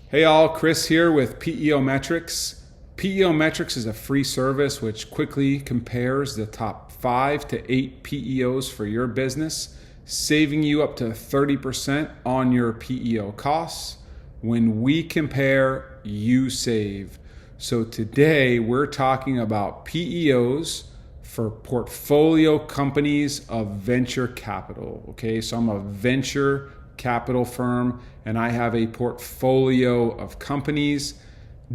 Hey all, Chris here with PEO Metrics. PEO Metrics is a free service which quickly compares the top 5 to 8 PEOs for your business, saving you up to 30% on your PEO costs. When we compare, you save. So today we're talking about PEOs for portfolio companies of venture capital. Okay, so I'm a venture capital firm and I have a portfolio of companies.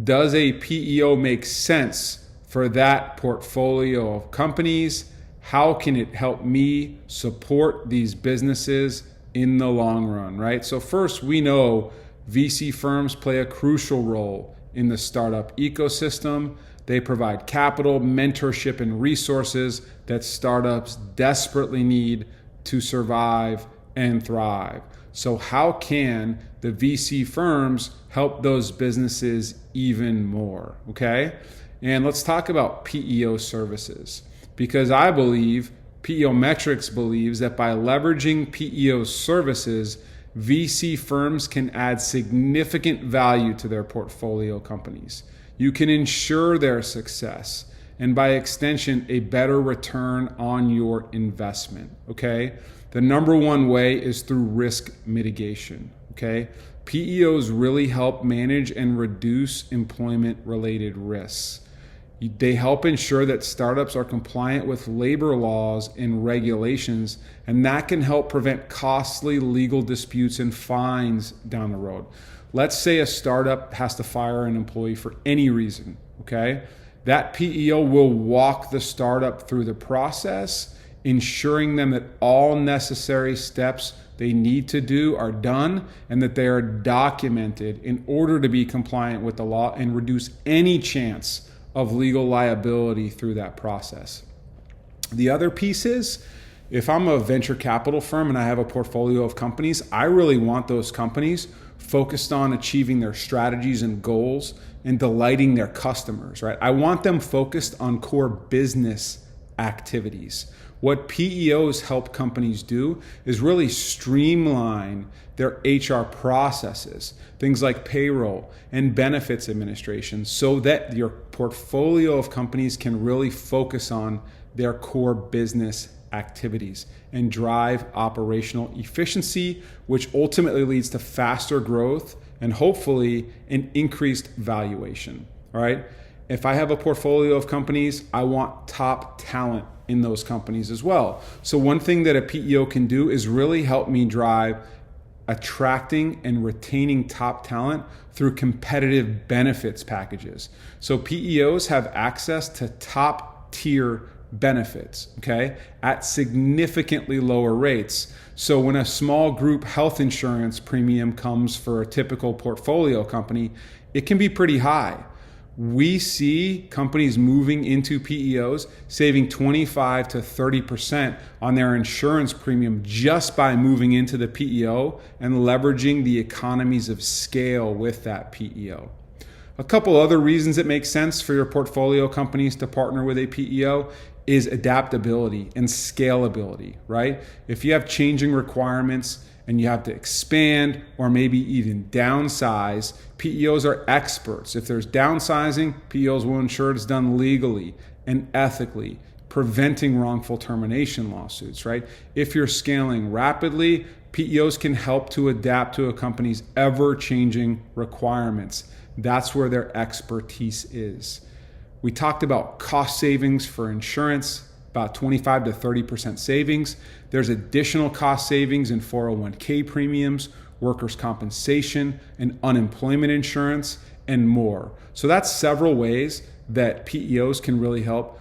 Does a PEO make sense for that portfolio of companies? How can it help me support these businesses in the long run, right? So first, we know VC firms play a crucial role in the startup ecosystem. They provide capital, mentorship, and resources that startups desperately need to survive and thrive. So how can the VC firms help those businesses even more? Okay. And let's talk about PEO services, because I believe PEO Metrics believes that by leveraging PEO services, VC firms can add significant value to their portfolio companies. You can ensure their success and by extension, a better return on your investment. Okay. The number one way is through risk mitigation. Okay. PEOs really help manage and reduce employment related risks. They help ensure that startups are compliant with labor laws and regulations, and that can help prevent costly legal disputes and fines down the road. Let's say a startup has to fire an employee for any reason, okay? That PEO will walk the startup through the process, ensuring them that all necessary steps they need to do are done and that they are documented in order to be compliant with the law and reduce any chance of legal liability through that process. The other piece is, if I'm a venture capital firm and I have a portfolio of companies, I really want those companies focused on achieving their strategies and goals and delighting their customers, right? I want them focused on core business activities. What PEOs help companies do is really streamline their HR processes, things like payroll and benefits administration, so that your portfolio of companies can really focus on their core business activities and drive operational efficiency, which ultimately leads to faster growth and hopefully an increased valuation. All right. If I have a portfolio of companies, I want top talent in those companies as well. So one thing that a PEO can do is really help me drive attracting and retaining top talent through competitive benefits packages. So PEOs have access to top tier benefits, okay, at significantly lower rates. So when a small group health insurance premium comes for a typical portfolio company, it can be pretty high. We see companies moving into PEOs saving 25 to 30% on their insurance premium just by moving into the PEO and leveraging the economies of scale with that PEO. A couple other reasons it makes sense for your portfolio companies to partner with a PEO is adaptability and scalability, right? If you have changing requirements and you have to expand or maybe even downsize, PEOs are experts. If there's downsizing, PEOs will ensure it's done legally and ethically, preventing wrongful termination lawsuits, right? If you're scaling rapidly, PEOs can help to adapt to a company's ever-changing requirements. That's where their expertise is. We talked about cost savings for insurance, about 25 to 30% savings. There's additional cost savings in 401k premiums, workers' compensation, and unemployment insurance, and more. So that's several ways that PEOs can really help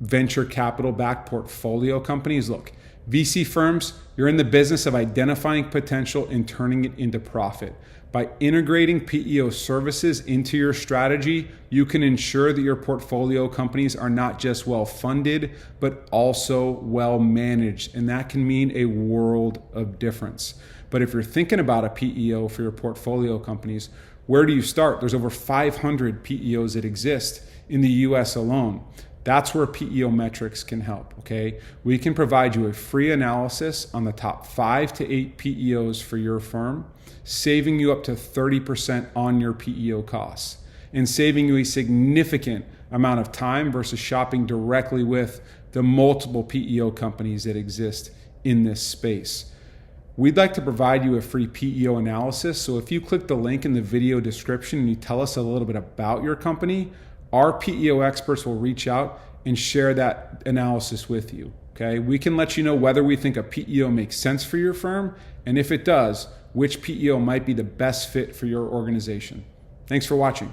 venture capital-backed portfolio companies. Look, VC firms, you're in the business of identifying potential and turning it into profit. By integrating PEO services into your strategy, you can ensure that your portfolio companies are not just well-funded, but also well-managed. And that can mean a world of difference. But if you're thinking about a PEO for your portfolio companies, where do you start? There's over 500 PEOs that exist in the US alone. That's where PEO Metrics can help, okay? We can provide you a free analysis on the top 5 to 8 PEOs for your firm, saving you up to 30% on your PEO costs and saving you a significant amount of time versus shopping directly with the multiple PEO companies that exist in this space. We'd like to provide you a free PEO analysis, so if you click the link in the video description and you tell us a little bit about your company, our PEO experts will reach out and share that analysis with you, okay? We can let you know whether we think a PEO makes sense for your firm, and if it does, which PEO might be the best fit for your organization. Thanks for watching.